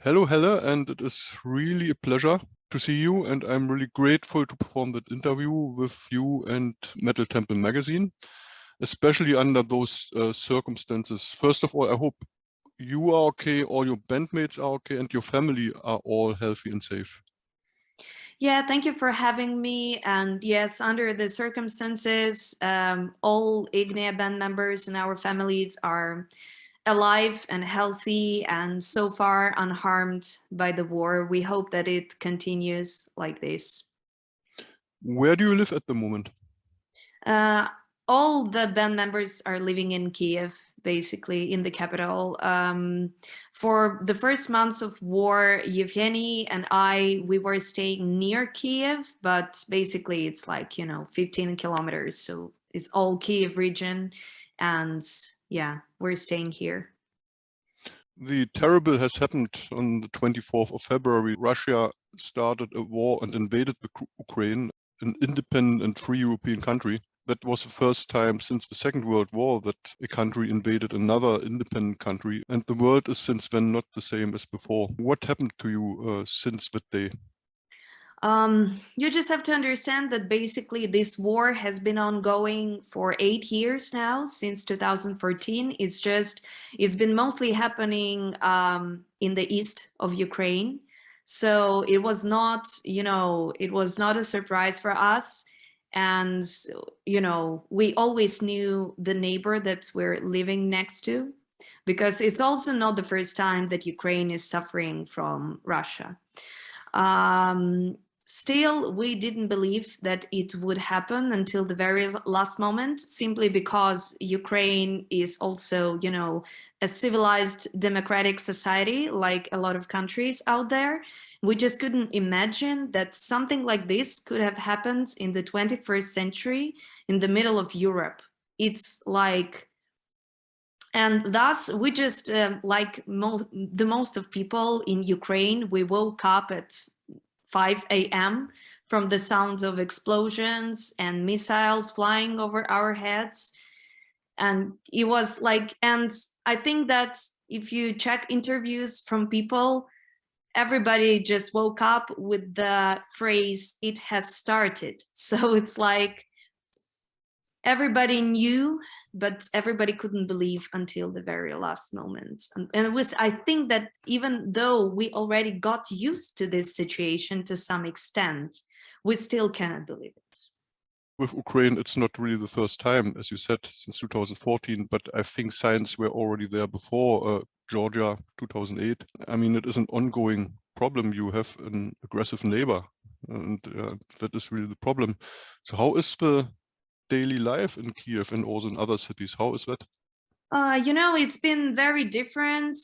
Hello, Helle, and it is really a pleasure to see you, and I'm really grateful to perform that interview with you and Metal Temple magazine, especially under those circumstances. First of all, I hope you are okay, all your bandmates are okay, and your family are all healthy and safe. Yeah, thank you for having me. And yes, under the circumstances, all Ignea band members and our families are alive and healthy and so far unharmed by the war. We hope that it continues like this. Where do you live at the moment? All the band members are living in Kiev, basically in the capital. For the first months of war, Evgeny and we were staying near Kiev, but basically it's like, 15 kilometers. So it's all Kiev region. And yeah, we're staying here. The terrible has happened on the 24th of February. Russia started a war and invaded the Ukraine, an independent and free European country. That was the first time since the Second World War that a country invaded another independent country, and the world is since then not the same as before. What happened to you since that day? You just have to understand that basically this war has been ongoing for 8 years now, since 2014. It's been mostly happening in the east of Ukraine. So it was not, it was not a surprise for us. And, we always knew the neighbor that we're living next to, because it's also not the first time that Ukraine is suffering from Russia. Still, we didn't believe that it would happen until the very last moment, simply because Ukraine is also, a civilized democratic society like a lot of countries out there. We just couldn't imagine that something like this could have happened in the 21st century in the middle of Europe. It's like, and thus we just, like the most of people in Ukraine, we woke up at 5 a.m. from the sounds of explosions and missiles flying over our heads. And it was like, and I think that if you check interviews from people, everybody just woke up with the phrase, "It has started." So it's like everybody knew, but everybody couldn't believe until the very last moment. And it was, I think that even though we already got used to this situation to some extent, we still cannot believe it. With Ukraine, it's not really the first time, as you said, since 2014, but I think signs were already there before. Georgia, 2008. I mean, it is an ongoing problem. You have an aggressive neighbor, and that is really the problem. So how is the daily life in Kiev and also in other cities? How is that? It's been very different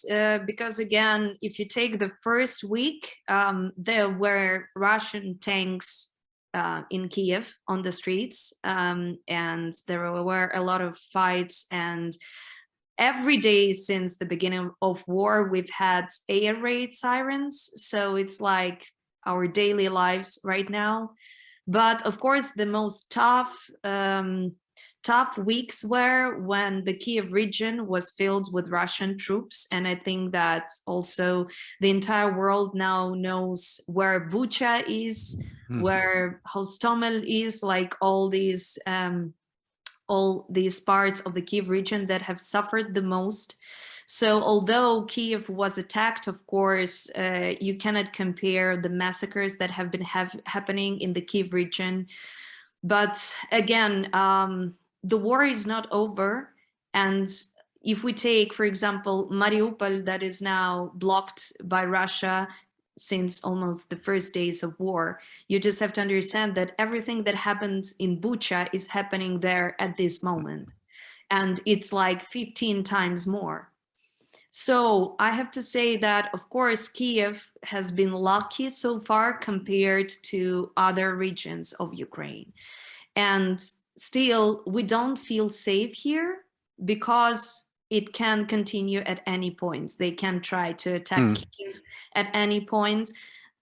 because, again, if you take the first week, there were Russian tanks in Kiev on the streets, and there were a lot of fights. And every day since the beginning of war, we've had air raid sirens. So it's like our daily lives right now. But of course, the most tough weeks were when the Kiev region was filled with Russian troops. And I think that also the entire world now knows where Bucha is, where Hostomel is, like all these parts of the Kiev region that have suffered the most. So although Kiev was attacked, of course, you cannot compare the massacres that have been happening in the Kiev region. But again, the war is not over. And if we take, for example, Mariupol, that is now blocked by Russia since almost the first days of war, you just have to understand that everything that happened in Bucha is happening there at this moment. And it's like 15 times more. So I have to say that, of course, Kiev has been lucky so far compared to other regions of Ukraine. And still, we don't feel safe here because it can continue at any point. They can try to attack Kiev at any point.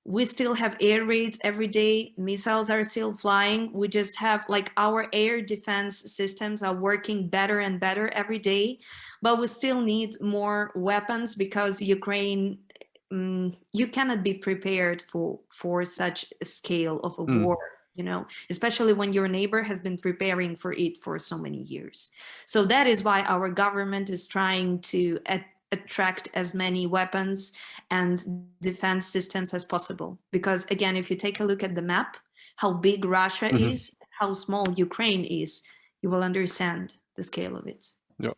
We still have air raids every day. Missiles are still flying. We just have, like, our air defense systems are working better and better every day, but we still need more weapons because Ukraine you cannot be prepared for such a scale of a Mm. war, you know, especially when your neighbor has been preparing for it for so many years. So that is why our government is trying to attract as many weapons and defense systems as possible. Because again, if you take a look at the map, how big Russia is, how small Ukraine is, you will understand the scale of it. Yeah.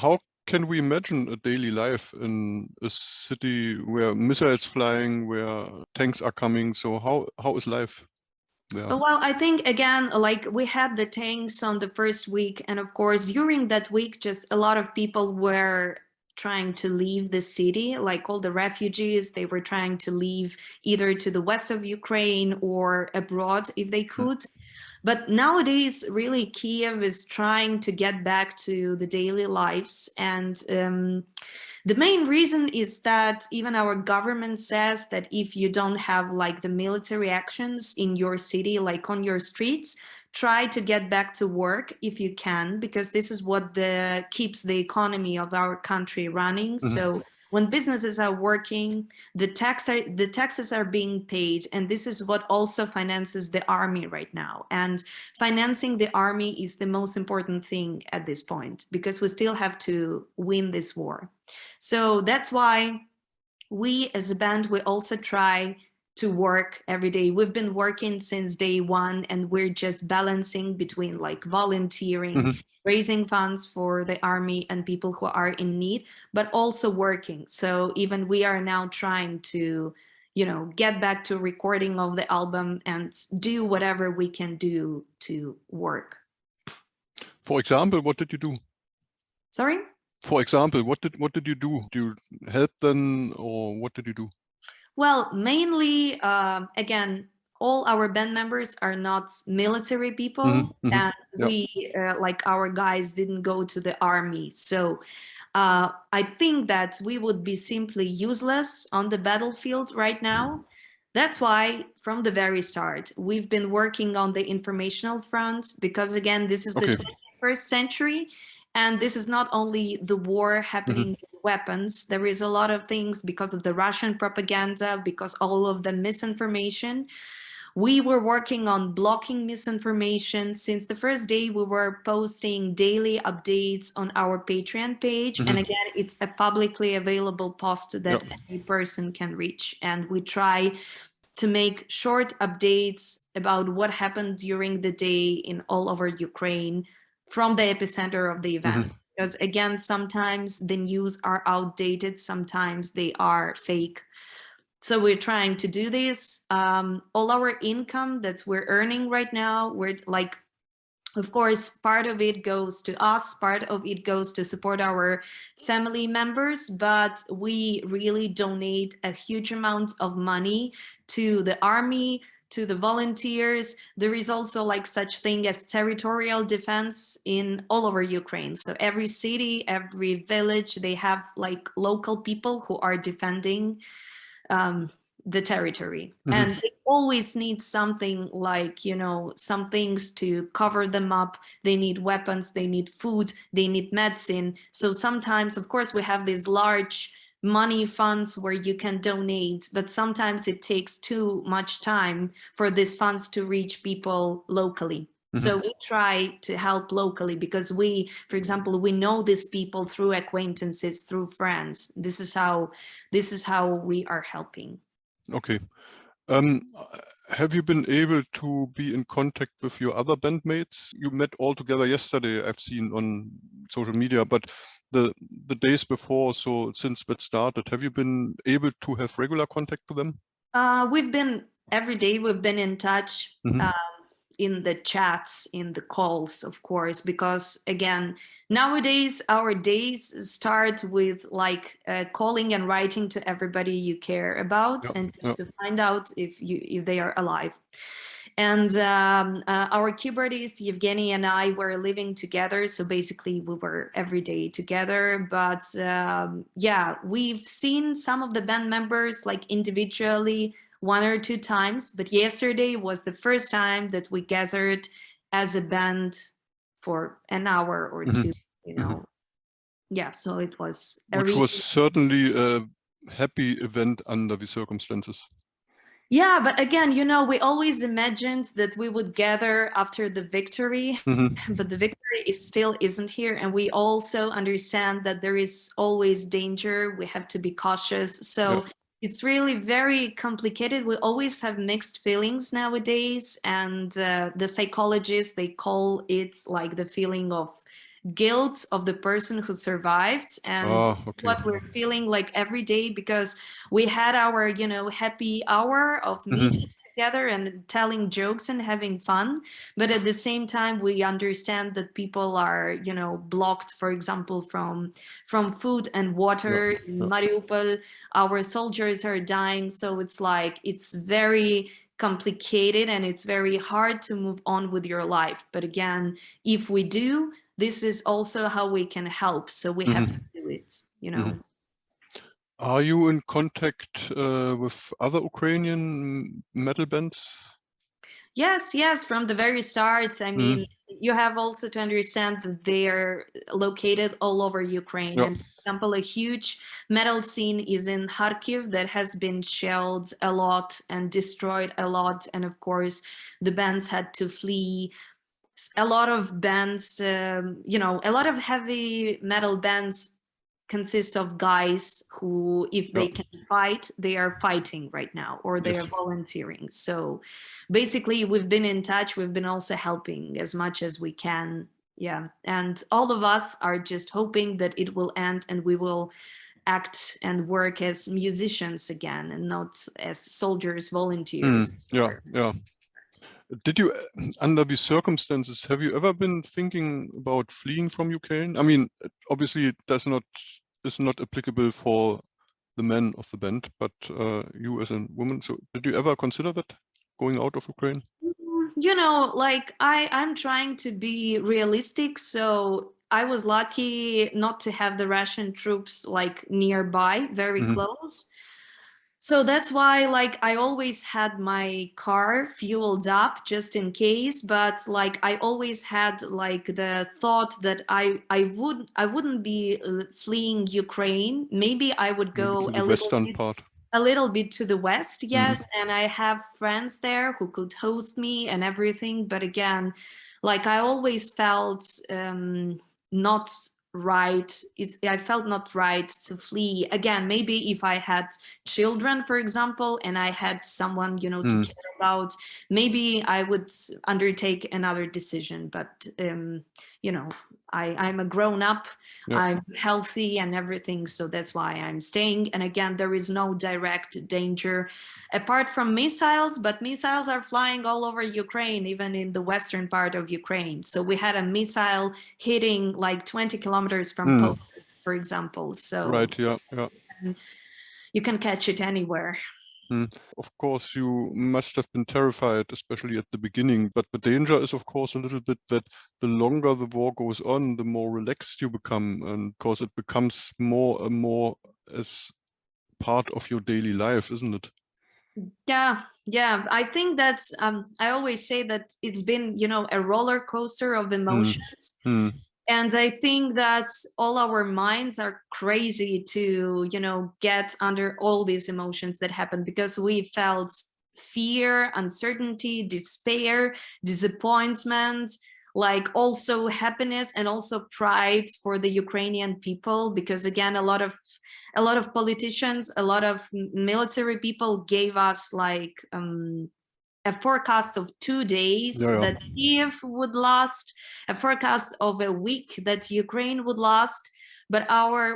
How can we imagine a daily life in a city where missiles flying, where tanks are coming? So how is life there? Well, I think again, like we had the tanks on the first week, and of course during that week, just a lot of people were trying to leave the city, like all the refugees, they were trying to leave either to the west of Ukraine or abroad if they could. But nowadays, really, Kiev is trying to get back to the daily lives. And the main reason is that even our government says that if you don't have like the military actions in your city, like on your streets, try to get back to work if you can, because this is what keeps the economy of our country running. So when businesses are working, the taxes are being paid, and this is what also finances the army right now. And financing the army is the most important thing at this point, because we still have to win this war. So that's why we as a band, we also try to work every day. We've been working since day one, and we're just balancing between like volunteering, raising funds for the army and people who are in need, but also working. So even we are now trying to, you know, get back to recording of the album and do whatever we can do to work. For example, what did you do? Sorry? For example, what did you do? Do you help them, or what did you do? Well, mainly, again, all our band members are not military people, and we, like our guys, didn't go to the army. So I think that we would be simply useless on the battlefield right now. That's why, from the very start, we've been working on the informational front, because again, this is the 21st century. And this is not only the war happening with weapons. There is a lot of things because of the Russian propaganda, because all of the misinformation. We were working on blocking misinformation. Since the first day, we were posting daily updates on our Patreon page. And again, it's a publicly available post that any person can reach. And we try to make short updates about what happened during the day in all over Ukraine, from the epicenter of the event. Because again, sometimes the news are outdated, sometimes they are fake. So we're trying to do this. All our income that we're earning right now, we're like, of course, part of it goes to us, part of it goes to support our family members, but we really donate a huge amount of money to the army, to the volunteers. There is also like such thing as territorial defense in all over Ukraine. So every city, every village, they have like local people who are defending the territory. And they always need something like, you know, some things to cover them up. They need weapons, they need food, they need medicine. So sometimes, of course, we have these large money funds where you can donate, but sometimes it takes too much time for these funds to reach people locally. So we try to help locally, because we, for example, we know these people through acquaintances, through friends. This is how we are helping. Okay. Have you been able to be in contact with your other bandmates? You met all together yesterday, I've seen on social media, but the days before, so since that started, have you been able to have regular contact with them? We've been, every day we've been in touch, in the chats, in the calls, of course, because again, nowadays our days start with like calling and writing to everybody you care about, and just to find out if they are alive. And our keyboardist Evgeny and I were living together, so basically we were every day together. But yeah, we've seen some of the band members like individually 1 or 2 times, but yesterday was the first time that we gathered as a band for an hour or 2, you know. Yeah, so it was which was certainly happy event under the circumstances. Yeah, but again, we always imagined that we would gather after the victory, but the victory still isn't here. And we also understand that there is always danger. We have to be cautious. So it's really very complicated. We always have mixed feelings nowadays. And the psychologists, they call it like the feeling of guilt of the person who survived, and what we're feeling like every day, because we had our happy hour of meeting together and telling jokes and having fun, but at the same time we understand that people are blocked, for example, from food and water in Mariupol. Our soldiers are dying, so it's like it's very complicated and it's very hard to move on with your life. But again, if we do, this is also how we can help. So we have to do it, Are you in contact with other Ukrainian metal bands? Yes, from the very start. I mean, you have also to understand that they are located all over Ukraine. And for example, a huge metal scene is in Kharkiv that has been shelled a lot and destroyed a lot. And of course, the bands had to flee. A lot of bands, a lot of heavy metal bands consist of guys who, if they can fight, they are fighting right now, or they are volunteering. So basically, we've been in touch. We've been also helping as much as we can. Yeah. And all of us are just hoping that it will end and we will act and work as musicians again and not as soldiers, volunteers. Yeah. Did you, under these circumstances, have you ever been thinking about fleeing from Ukraine? I mean, obviously it is not applicable for the men of the band, but you as a woman. So did you ever consider that, going out of Ukraine? Like I'm trying to be realistic. So I was lucky not to have the Russian troops like nearby, very close. So that's why, like, I always had my car fueled up just in case, but like I always had like the thought that I wouldn't be fleeing Ukraine. Maybe I would go the western part. A little bit to the west, yes, and I have friends there who could host me and everything. But again, like I always felt not right. I felt not right to flee. Again, maybe if I had children, for example, and I had someone, to care about, maybe I would undertake another decision. But, I'm a grown up, I'm healthy and everything. So that's why I'm staying. And again, there is no direct danger apart from missiles, but missiles are flying all over Ukraine, even in the western part of Ukraine. So we had a missile hitting like 20 kilometers from Poland, for example. So right, yeah. You can catch it anywhere. Of course, you must have been terrified, especially at the beginning. But the danger is, of course, a little bit that the longer the war goes on, the more relaxed you become, and because it becomes more and more as part of your daily life, isn't it? Yeah. I think that's, I always say that it's been, a roller coaster of emotions. And I think that all our minds are crazy to, get under all these emotions that happen, because we felt fear, uncertainty, despair, disappointment, like also happiness and also pride for the Ukrainian people. Because again, a lot of politicians, a lot of military people gave us like a forecast of 2 days that Kiev would last, a forecast of a week that Ukraine would last. But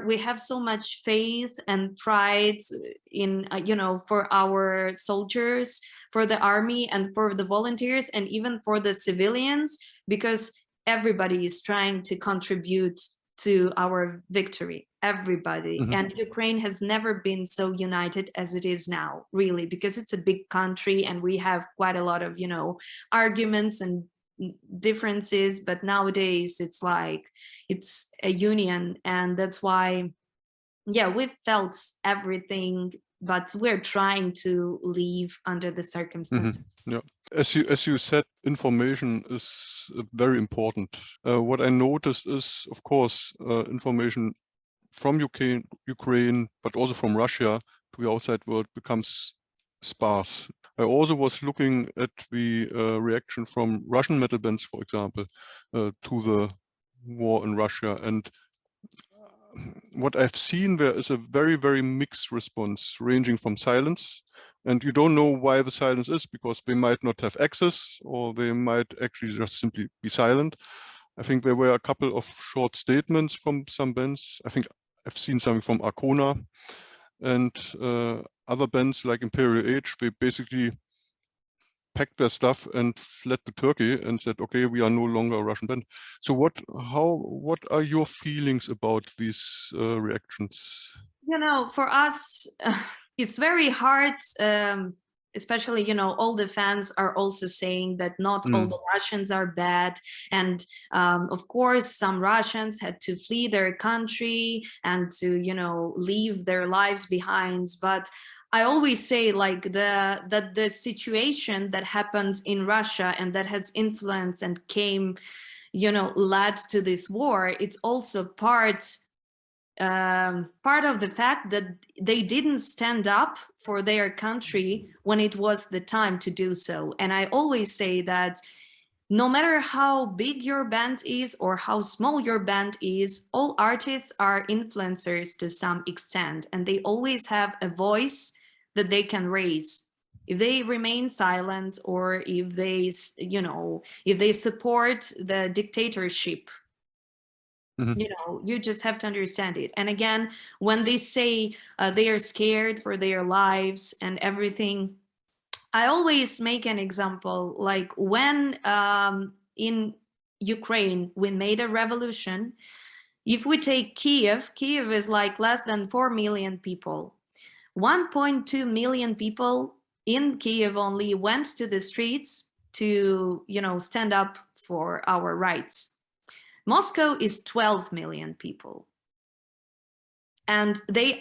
we have so much faith and pride in, for our soldiers, for the army and for the volunteers and even for the civilians, because everybody is trying to contribute to our victory, everybody. And Ukraine has never been so united as it is now, really, because it's a big country and we have quite a lot of, arguments and differences, but nowadays it's like it's a union. And that's why, we've felt everything, but we're trying to live under the circumstances. As you said, information is very important. What I noticed is, of course, information from Ukraine, but also from Russia to the outside world becomes sparse. I also was looking at the reaction from Russian metal bands, for example, to the war in Russia. And what I've seen there is a very, very mixed response, ranging from silence. And you don't know why the silence is, because they might not have access, or they might actually just simply be silent. I think there were a couple of short statements from some bands. I think I've seen something from Arcona, and other bands like Imperial Age. They basically packed their stuff and fled to Turkey and said, okay, we are no longer a Russian band. So what are your feelings about these reactions? You know, for us, it's very hard, especially, you know, all the fans are also saying that not all the Russians are bad. And of course, some Russians had to flee their country and to, you know, leave their lives behind. But I always say, like, that the situation that happens in Russia and that has influenced and came, you know, led to this war, it's also part of the fact that they didn't stand up for their country when it was the time to do so. And I always say that no matter how big your band is or how small your band is, all artists are influencers to some extent, and they always have a voice that they can raise. If they remain silent, or if they, you know, if they support the dictatorship, you know, you just have to understand it. And again, when they say they are scared for their lives and everything, I always make an example, like when in Ukraine we made a revolution. If we take Kiev, Kiev is like less than 4 million people. 1.2 million people in Kiev only went to the streets to, you know, stand up for our rights. Moscow is 12 million people. And they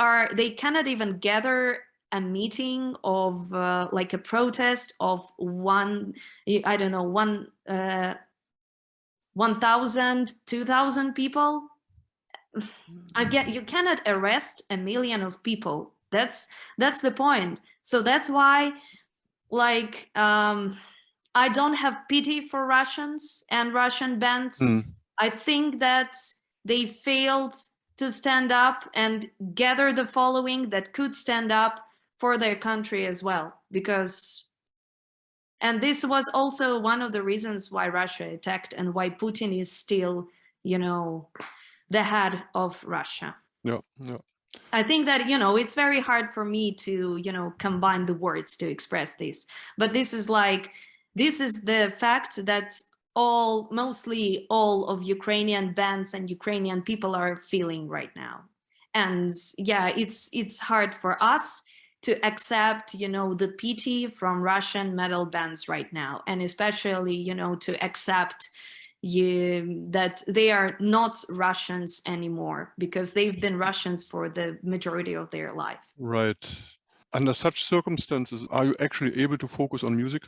cannot even gather a meeting of like a protest of 1,000, 2,000 people. Again, you cannot arrest 1 million of people. That's the point. So that's why, like, I don't have pity for Russians and Russian bands. I think that they failed to stand up and gather the following that could stand up for their country as well. And this was also one of the reasons why Russia attacked and why Putin is still, you know, the head of Russia. Yeah. I think that, you know, it's very hard for me to, you know, combine the words to express this. But this is the fact that mostly all of Ukrainian bands and Ukrainian people are feeling right now. And yeah, it's hard for us to accept, you know, the pity from Russian metal bands right now. And especially, you know, to accept that they are not Russians anymore, because they've been Russians for the majority of their life. Right. Under such circumstances, are you actually able to focus on music?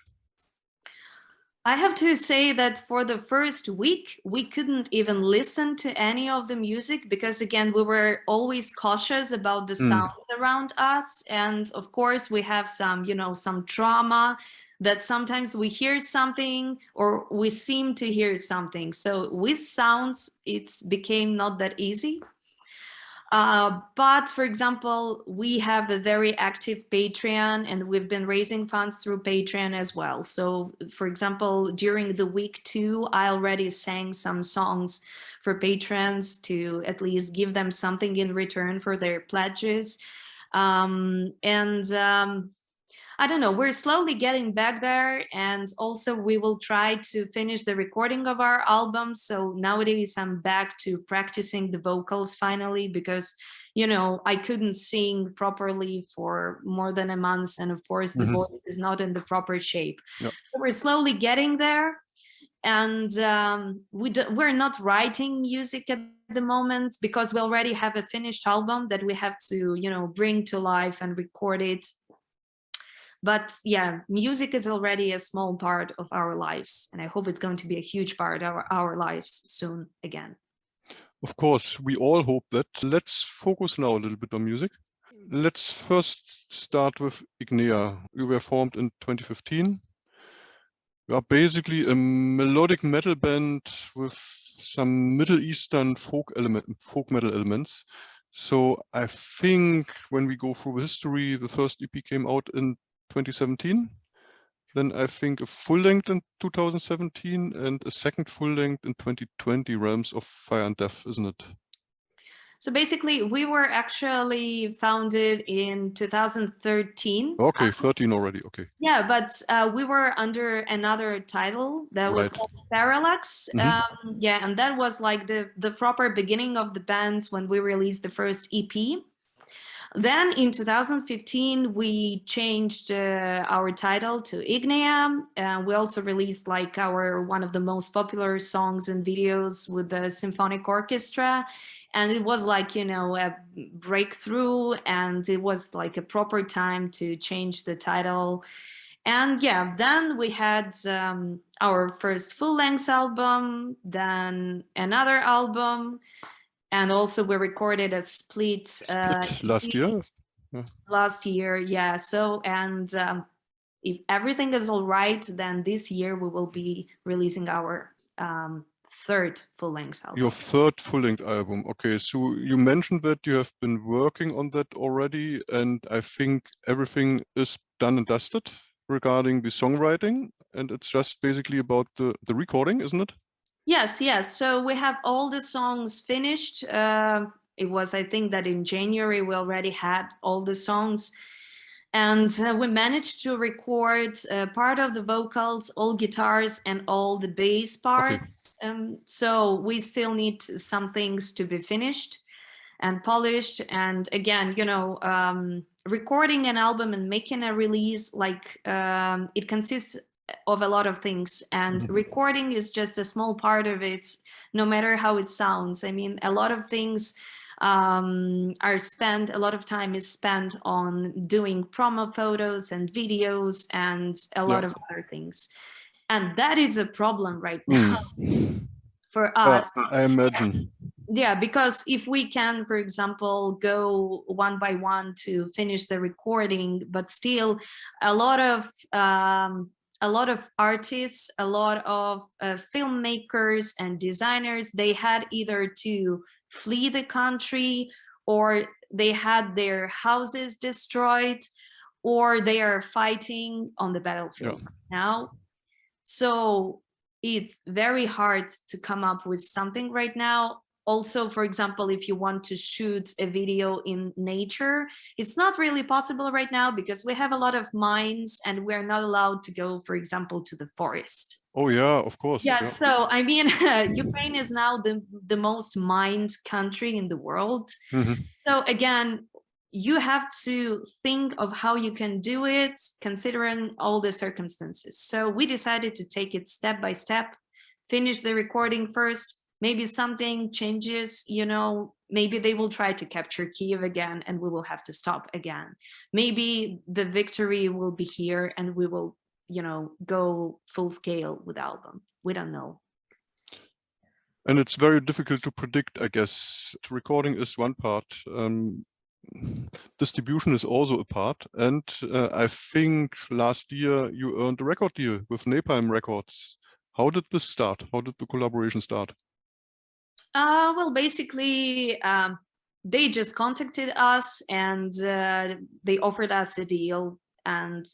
I have to say that for the first week, we couldn't even listen to any of the music because, again, we were always cautious about the sounds around us. And of course, we have some, you know, some trauma that sometimes we hear something or we seem to hear something. So with sounds, it became not that easy. But for example, we have a very active Patreon and we've been raising funds through Patreon as well. So for example, during the week 2, I already sang some songs for patrons to at least give them something in return for their pledges. I don't know, we're slowly getting back there, and also we will try to finish the recording of our album. So nowadays I'm back to practicing the vocals finally, because, you know, I couldn't sing properly for more than a month, and of course the voice is not in the proper shape. Yep. So we're slowly getting there, and we're not writing music at the moment because we already have a finished album that we have to, you know, bring to life and record it. But yeah, music is already a small part of our lives, and I hope it's going to be a huge part of our lives soon again. Of course, we all hope that. Let's focus now a little bit on music. Let's first start with Ignea. We were formed in 2015. We are basically a melodic metal band with some Middle Eastern folk metal elements. So I think when we go through the history, the first EP came out in 2017. Then I think a full length in 2017 and a second full length in 2020, Realms of Fire and Death, isn't it? So basically, we were actually founded in 2013. Okay, 13 already, okay. Yeah, but we were under another title that was called Parallax. Yeah, and that was like the proper beginning of the band when we released the first EP. Then in 2015, we changed our title to Ignea. We also released like one of the most popular songs and videos with the symphonic orchestra. And it was like, you know, a breakthrough, and it was like a proper time to change the title. And yeah, then we had our first full-length album, then another album, and also we recorded a split last year. Yeah. Last year, yeah. So, and if everything is all right, then this year we will be releasing our third full-length album. Your third full-length album. Okay, so you mentioned that you have been working on that already, and I think everything is done and dusted regarding the songwriting, and it's just basically about the recording, isn't it? Yes, yes. So we have all the songs finished. It was, I think that in January we already had all the songs, and we managed to record part of the vocals, all guitars, and all the bass parts. Okay. So we still need some things to be finished and polished. And again, you know, recording an album and making a release, like it consists of a lot of things, and recording is just a small part of it, no matter how it sounds. I mean, a lot of things a lot of time is spent on doing promo photos and videos and a lot of other things. And that is a problem right now for us. I imagine. Yeah, because if we can, for example, go one by one to finish the recording, but still a lot of artists, a lot of filmmakers and designers, they had either to flee the country, or they had their houses destroyed, or they are fighting on the battlefield now. So it's very hard to come up with something right now. Also, for example, if you want to shoot a video in nature, it's not really possible right now because we have a lot of mines and we're not allowed to go, for example, to the forest. Oh, yeah, of course. Yeah, so I mean, Ukraine is now the most mined country in the world. So again, you have to think of how you can do it, considering all the circumstances. So we decided to take it step by step, finish the recording first. Maybe something changes, you know, maybe they will try to capture Kiev again and we will have to stop again. Maybe the victory will be here and we will, you know, go full scale with the album. We don't know. And it's very difficult to predict, I guess. Recording is one part. Distribution is also a part. And I think last year you earned a record deal with Napalm Records. How did this start? How did the collaboration start? Well, basically, they just contacted us and they offered us a deal. And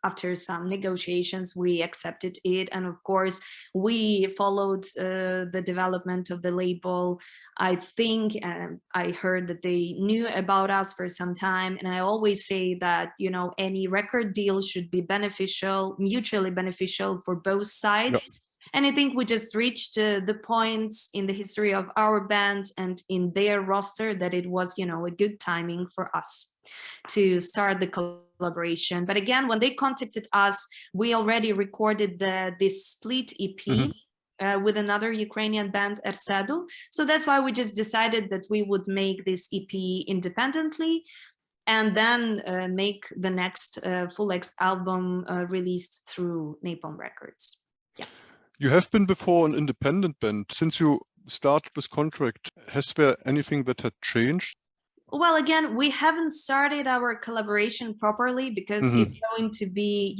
after some negotiations, we accepted it. And of course, we followed the development of the label. I think I heard that they knew about us for some time. And I always say that, you know, any record deal should be beneficial, mutually beneficial for both sides. Yep. And I think we just reached the points in the history of our band and in their roster that it was, you know, a good timing for us to start the collaboration. But again, when they contacted us, we already recorded this split EP with another Ukrainian band, Ersedu. So that's why we just decided that we would make this EP independently and then make the next full-length album released through Napalm Records. Yeah. You have been before an independent band. Since you started this contract, has there anything that had changed? Well, again, we haven't started our collaboration properly because it's going to be,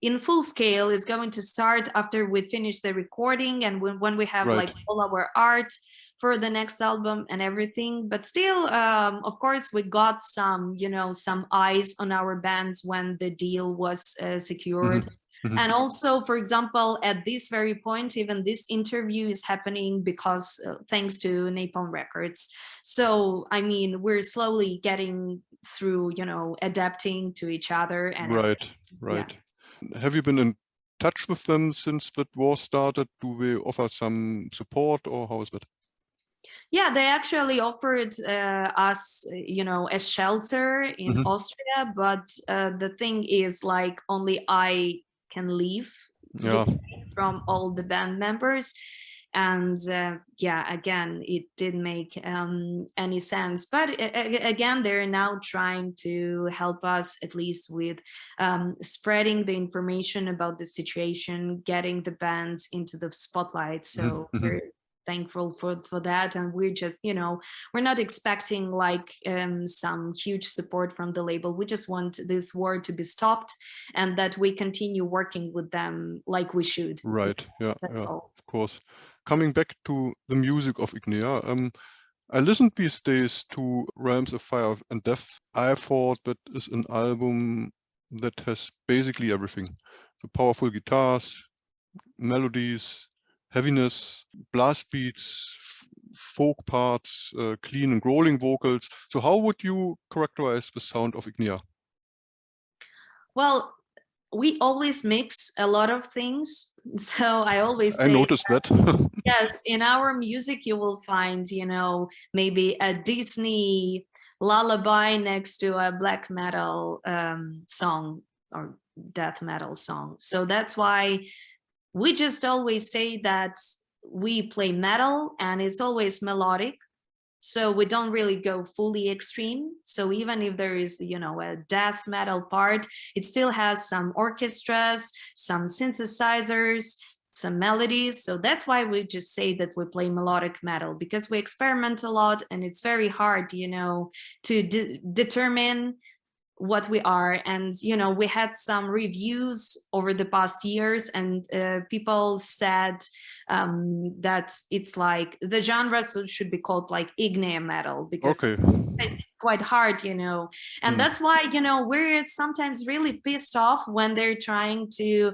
in full scale. Is going to start after we finish the recording and when we have like all our art for the next album and everything. But still, of course, we got some, some eyes on our bands when the deal was secured. And also, for example, at this very point, even this interview is happening because thanks to Napalm Records. So, I mean, we're slowly getting through, adapting to each other. And right. Yeah. Have you been in touch with them since that war started? Do they offer some support, or how is that? Yeah, they actually offered us, a shelter in Austria, but the thing is, like, only I can leave from all the band members. And again, it didn't make any sense. But again, they're now trying to help us at least with spreading the information about the situation, getting the bands into the spotlight. So we're thankful for that, and we're just, we're not expecting like some huge support from the label. We just want this war to be stopped and that we continue working with them like we should. Right. Yeah, of course. Coming back to the music of Ignea, I listened these days to Realms of Fire and Death. I thought that is an album that has basically everything. The powerful guitars, melodies, heaviness, blast beats, folk parts, clean and growling vocals. So how would you characterize the sound of Ignea? Well, we always mix a lot of things. So I always say, I noticed that. Yes, in our music, you will find, maybe a Disney lullaby next to a black metal song or death metal song. So that's why we just always say that we play metal and it's always melodic. So we don't really go fully extreme. So even if there is, a death metal part, it still has some orchestras, some synthesizers, some melodies. So that's why we just say that we play melodic metal, because we experiment a lot and it's very hard, to determine what we are. And we had some reviews over the past years, and people said that it's like the genre should be called like Ignea metal, because it's quite hard, and that's why we're sometimes really pissed off when they're trying to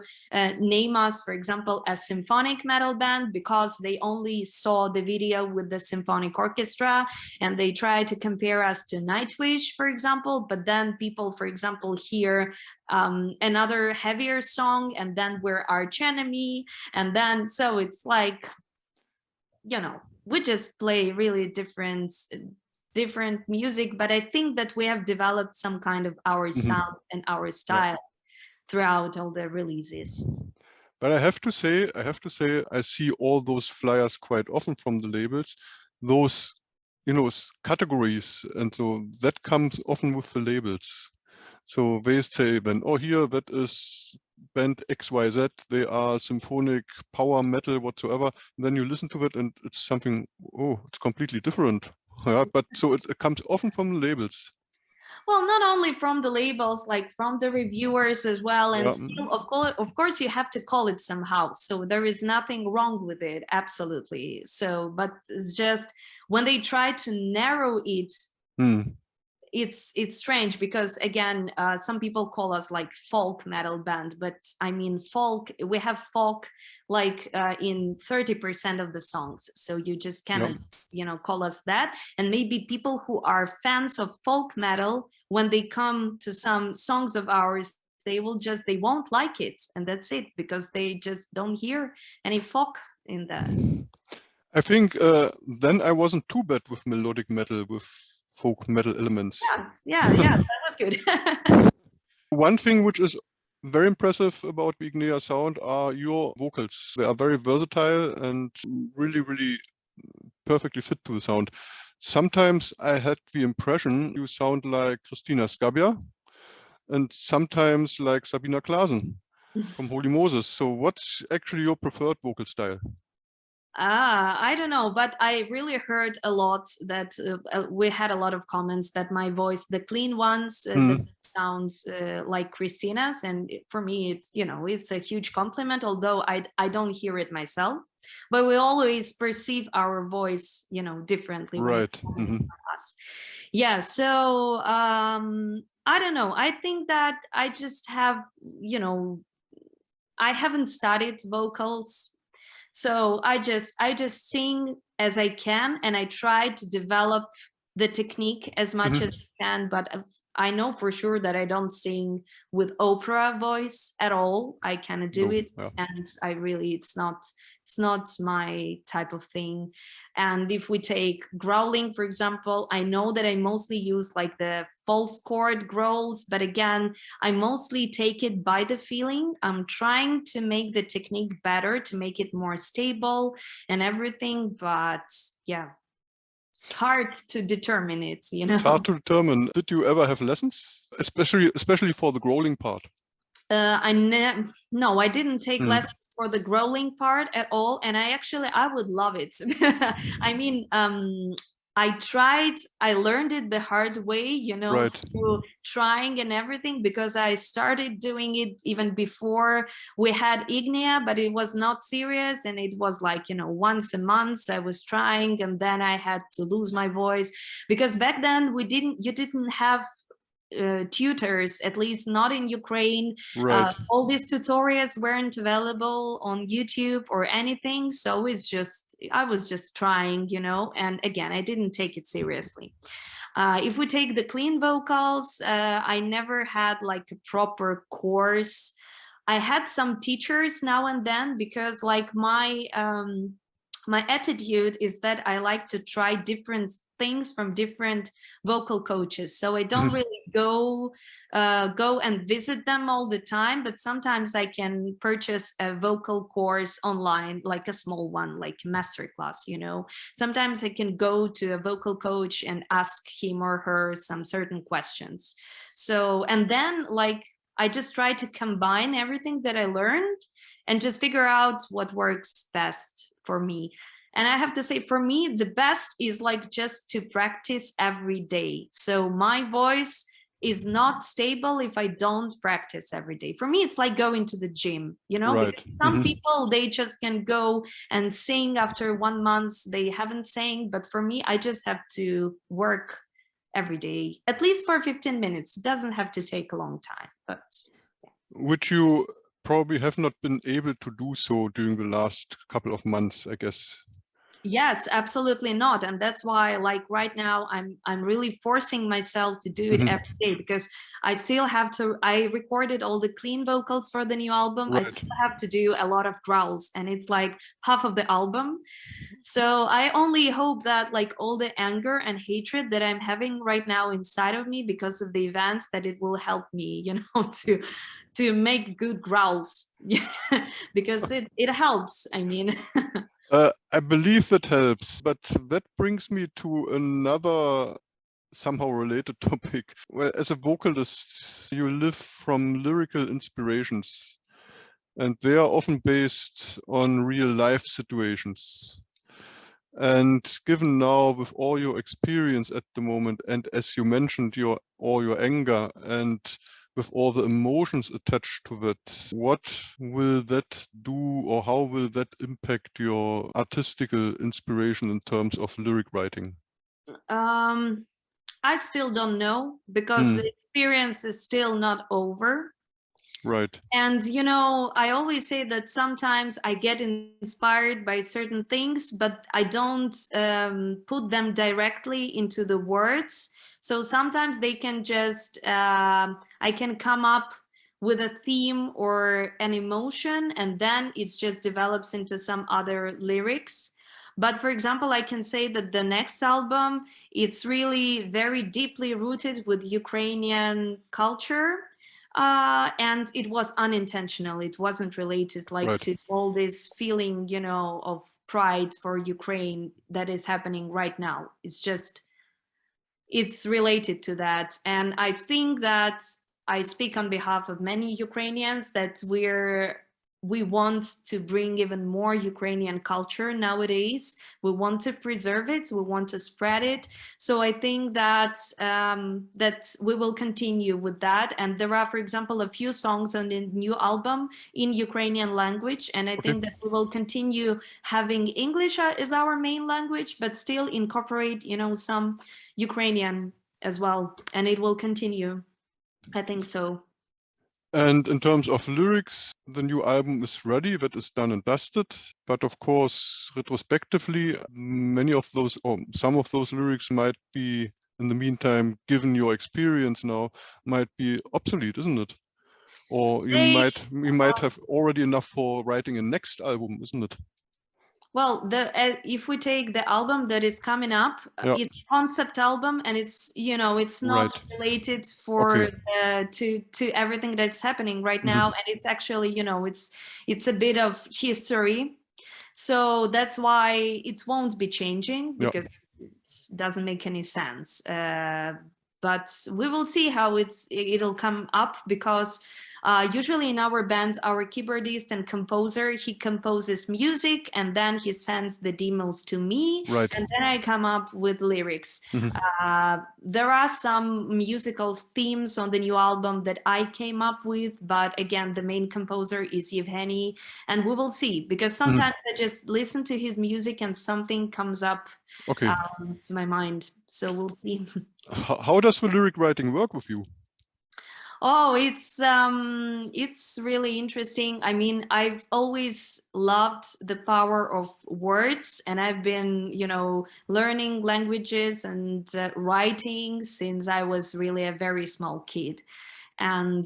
name us, for example, a symphonic metal band, because they only saw the video with the symphonic orchestra and they try to compare us to Nightwish, for example. But then people, for example, hear another heavier song and then we're arch enemy, and then so it's like, we just play really different music. But I think that we have developed some kind of our sound and our style throughout all the releases. But I have to say, I see all those flyers quite often from the labels, those, categories, and so that comes often with the labels. So they say then, oh, here, that is band XYZ, they are symphonic, power metal, whatsoever. And then you listen to it and it's something, it's completely different. Yeah, but so it comes often from the labels. Well, not only from the labels, like from the reviewers as well. And still, of course, you have to call it somehow. So there is nothing wrong with it, absolutely. So, but it's just when they try to narrow it, it's strange, because again, some people call us like folk metal band, but I mean folk, we have folk like in 30% of the songs, so you just cannot call us that. And maybe people who are fans of folk metal, when they come to some songs of ours, they won't like it, and that's it, because they just don't hear any folk in that. I think then I wasn't too bad with melodic metal, with folk metal elements. Yeah, that was good. One thing which is very impressive about the Ignea sound are your vocals. They are very versatile and really, really perfectly fit to the sound. Sometimes I had the impression you sound like Christina Skabia, and sometimes like Sabina Klasen from Holy Moses. So what's actually your preferred vocal style? I don't know, but I really heard a lot that we had a lot of comments that my voice, the clean ones, that sounds like Christina's, and for me, it's, you know, it's a huge compliment. Although I don't hear it myself, but we always perceive our voice, you know, differently when Right. it's coming from us. Yeah. So I don't know. I think that I just have, you know, I haven't studied vocals, so I just sing as I can, and I try to develop the technique as much as I can. But I know for sure that I don't sing with opera voice at all. I cannot do No, it, yeah. and I really, it's not my type of thing. And if we take growling, for example, I know that I mostly use like the false chord growls, but again, I mostly take it by the feeling. I'm trying to make the technique better, to make it more stable and everything, but yeah, it's hard to determine it, you know. It's hard to determine. Did you ever have lessons, especially for the growling part? No, I didn't take lessons for the growling part at all, and I would love it. I mean, I learned it the hard way, you know, Right. through trying and everything, because I started doing it even before we had Ignea, but it was not serious, and it was like, you know, once a month I was trying, and then I had to lose my voice, because back then you didn't have tutors, at least not in Ukraine. Right. All these tutorials weren't available on YouTube or anything, so I was just trying, you know, and again, I didn't take it seriously. If we take the clean vocals, I never had like a proper course. I had some teachers now and then, because like my attitude is that I like to try different things from different vocal coaches. So I don't really go and visit them all the time, but sometimes I can purchase a vocal course online, like a small one, like masterclass, you know. Sometimes I can go to a vocal coach and ask him or her some certain questions. So, and then like I just try to combine everything that I learned and just figure out what works best for me. And I have to say, for me, the best is like just to practice every day. So my voice is not stable if I don't practice every day. For me, it's like going to the gym, you know, Right. because some people, they just can go and sing after 1 month, they haven't sang. But for me, I just have to work every day, at least for 15 minutes. It doesn't have to take a long time, but Which you probably have not been able to do so during the last couple of months, I guess. yes, absolutely not. And that's why, like right now, I'm really forcing myself to do it every day, because I still have to. I recorded all the clean vocals for the new album. I Right. still have to do a lot of growls, and it's like half of the album. So I only hope that like all the anger and hatred that I'm having right now inside of me because of the events, that it will help me, you know, to make good growls. Yeah, because it helps. I mean. I believe that helps, but that brings me to another somehow related topic. Well, as a vocalist, you live from lyrical inspirations, and they are often based on real life situations. And given now with all your experience at the moment, and as you mentioned, all your anger and with all the emotions attached to that, what will that do, or how will that impact your artistical inspiration in terms of lyric writing? I still don't know, because the experience is still not over. Right. And, you know, I always say that sometimes I get inspired by certain things, but I don't put them directly into the words. So sometimes they can just, I can come up with a theme or an emotion, and then it just develops into some other lyrics. But for example, I can say that the next album, it's really very deeply rooted with Ukrainian culture. And it was unintentional. It wasn't related like Right. to all this feeling, you know, of pride for Ukraine that is happening right now. It's just, it's related to that. And I think that I speak on behalf of many Ukrainians, that we're we want to bring even more Ukrainian culture nowadays. We want to preserve it. We want to spread it. So I think that that we will continue with that. And there are, for example, a few songs on the new album in Ukrainian language. And I think that we will continue having English as our main language, but still incorporate, you know, some Ukrainian as well. And it will continue. I think so. And in terms of lyrics, the new album is ready, that is done and dusted. But of course, retrospectively, many of those, or some of those lyrics might be, in the meantime, given your experience now, might be obsolete, isn't it? Or you might have already enough for writing a next album, isn't it? Well, if we take the album that is coming up, it's a concept album, and it's, you know, it's not related for to everything that's happening right now, and it's actually, you know, it's a bit of history, so that's why it won't be changing, because it doesn't make any sense. But we will see how it'll come up, because usually in our band, our keyboardist and composer, he composes music and then he sends the demos to me, and then I come up with lyrics. There are some musical themes on the new album that I came up with, but again, the main composer is Evgeny, and we will see, because sometimes I just listen to his music and something comes up to my mind, so we'll see. How does the lyric writing work with you? Oh, it's really interesting. I mean, I've always loved the power of words, and I've been, you know, learning languages and writing since I was really a very small kid. And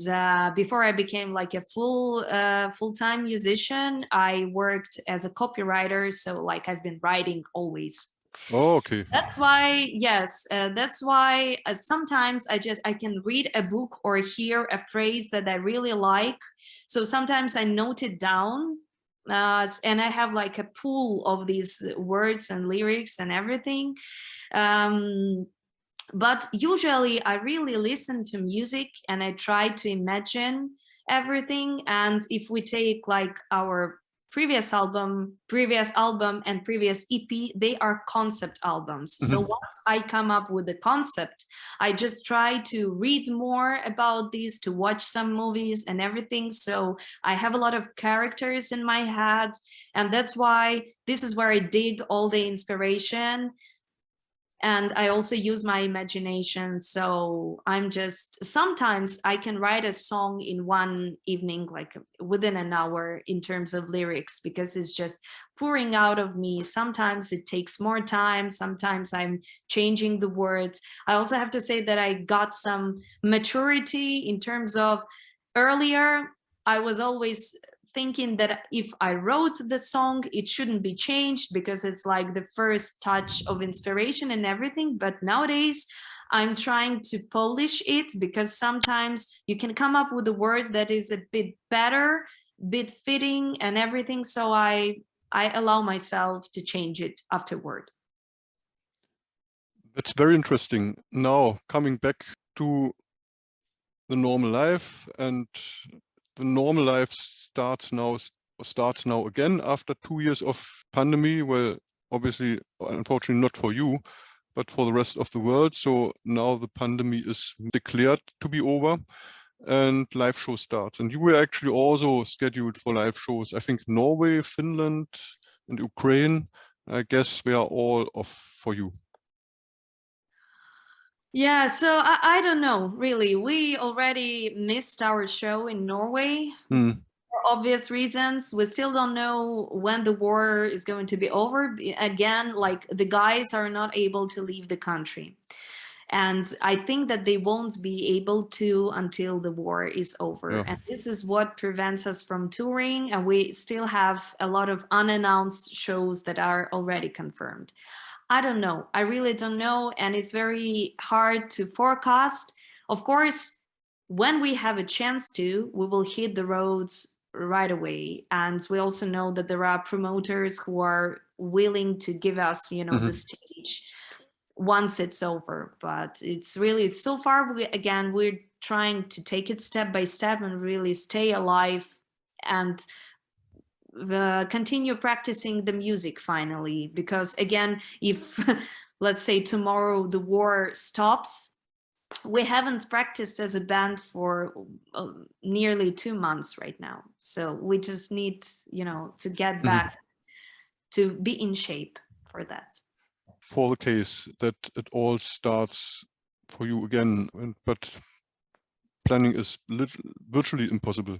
before I became like a full-time musician, I worked as a copywriter. So like I've been writing always. Oh, okay. That's why, yes, that's why sometimes I can read a book or hear a phrase that I really like. So sometimes I note it down, and I have like a pool of these words and lyrics and everything. But usually I really listen to music and I try to imagine everything. And if we take like our previous album and previous EP, they are concept albums. So once I come up with a concept, I just try to read more about this, to watch some movies and everything. So I have a lot of characters in my head, and that's why this is where I dig all the inspiration. And I also use my imagination. So sometimes I can write a song in one evening, like within an hour, in terms of lyrics, because it's just pouring out of me. Sometimes it takes more time. Sometimes I'm changing the words. I also have to say that I got some maturity in terms of earlier, I was always thinking that if I wrote the song, it shouldn't be changed because it's like the first touch of inspiration and everything. But nowadays, I'm trying to polish it, because sometimes you can come up with a word that is a bit better, bit fitting and everything. So I allow myself to change it afterward. That's very interesting. Now, coming back to the normal life, and the normal life starts now again after 2 years of pandemic. Well, obviously, unfortunately not for you, but for the rest of the world. So now the pandemic is declared to be over and live show starts. And you were actually also scheduled for live shows. I think Norway, Finland, and Ukraine. I guess they are all off for you. Yeah, so I don't know, really. We already missed our show in Norway for obvious reasons. We still don't know when the war is going to be over. Again, like the guys are not able to leave the country. And I think that they won't be able to until the war is over. And this is what prevents us from touring. And we still have a lot of unannounced shows that are already confirmed. I don't know. I really don't know. And it's very hard to forecast. Of course, when we have a chance to, we will hit the roads right away. And we also know that there are promoters who are willing to give us, you know, the stage once it's over. But it's really, so far, we're trying to take it step by step and really stay alive and continue practicing the music finally, because again, if let's say tomorrow the war stops, we haven't practiced as a band for nearly 2 months right now. So we just need, to get back to be in shape for that. For the case that it all starts for you again, but planning is virtually impossible.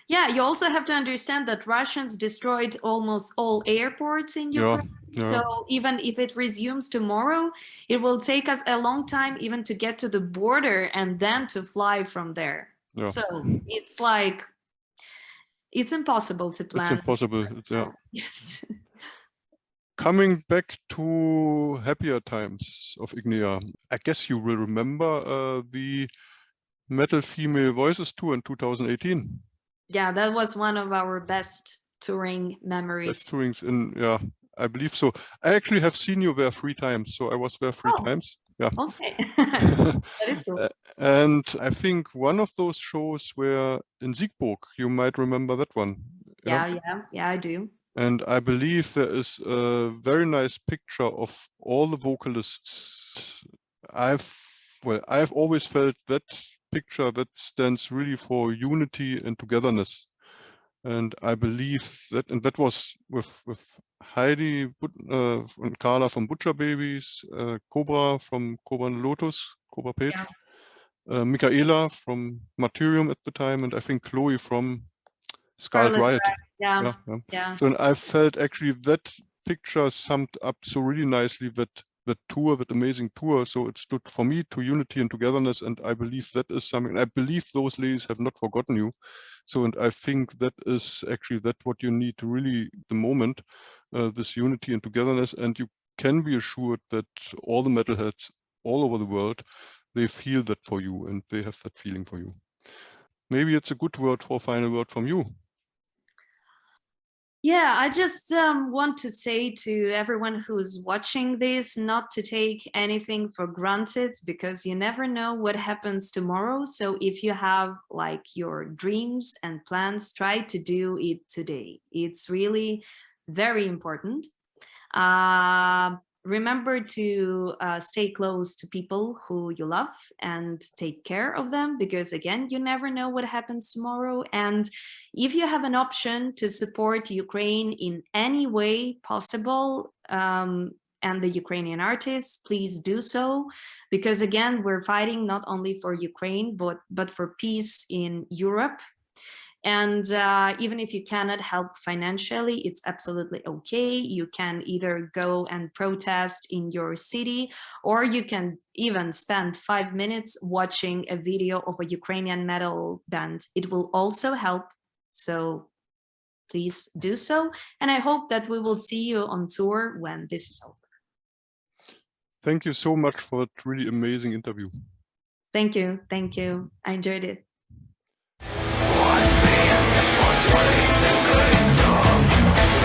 Yeah, you also have to understand that Russians destroyed almost all airports in Ukraine. Yeah. So even if it resumes tomorrow, it will take us a long time even to get to the border and then to fly from there. Yeah. So it's like, it's impossible to plan. It's impossible. Yes. Coming back to happier times of Ignea, I guess you will remember the Metal Female Voices tour in 2018. Yeah, that was one of our best touring memories. Best tourings I believe so. I actually have seen you there 3 times, so I was there 3 times. Yeah. Okay. That is cool. And I think one of those shows were in Siegburg. You might remember that one. Yeah, I do. And I believe there is a very nice picture of all the vocalists. I've always felt that picture that stands really for unity and togetherness. And I believe that, and that was with Heidi and Carla from Butcher Babies, Cobra from Cobra and Lotus, Cobra Page, Michaela from Martyrium at the time, and I think Chloe from Scarlet Riot. Yeah. So and I felt actually that picture summed up so really nicely that tour, that amazing tour. So it stood for me to unity and togetherness, and I believe that is something. I believe those ladies have not forgotten you. So, and I think that is actually what you need to really the moment, this unity and togetherness. And you can be assured that all the metalheads all over the world, they feel that for you, and they have that feeling for you. Maybe it's a good word for a final word from you. Yeah, I just want to say to everyone who's watching this not to take anything for granted, because you never know what happens tomorrow. So if you have like your dreams and plans, try to do it today. It's really very important. Remember to stay close to people who you love and take care of them, because again, you never know what happens tomorrow. And if you have an option to support Ukraine in any way possible, and the Ukrainian artists, please do so, because again, we're fighting not only for Ukraine, but for peace in Europe. And even if you cannot help financially, it's absolutely okay. You can either go and protest in your city, or you can even spend 5 minutes watching a video of a Ukrainian metal band. It will also help. So please do so. And I hope that we will see you on tour when this is over. Thank you so much for that really amazing interview. Thank you. Thank you. I enjoyed it. One man, one dreams and good job.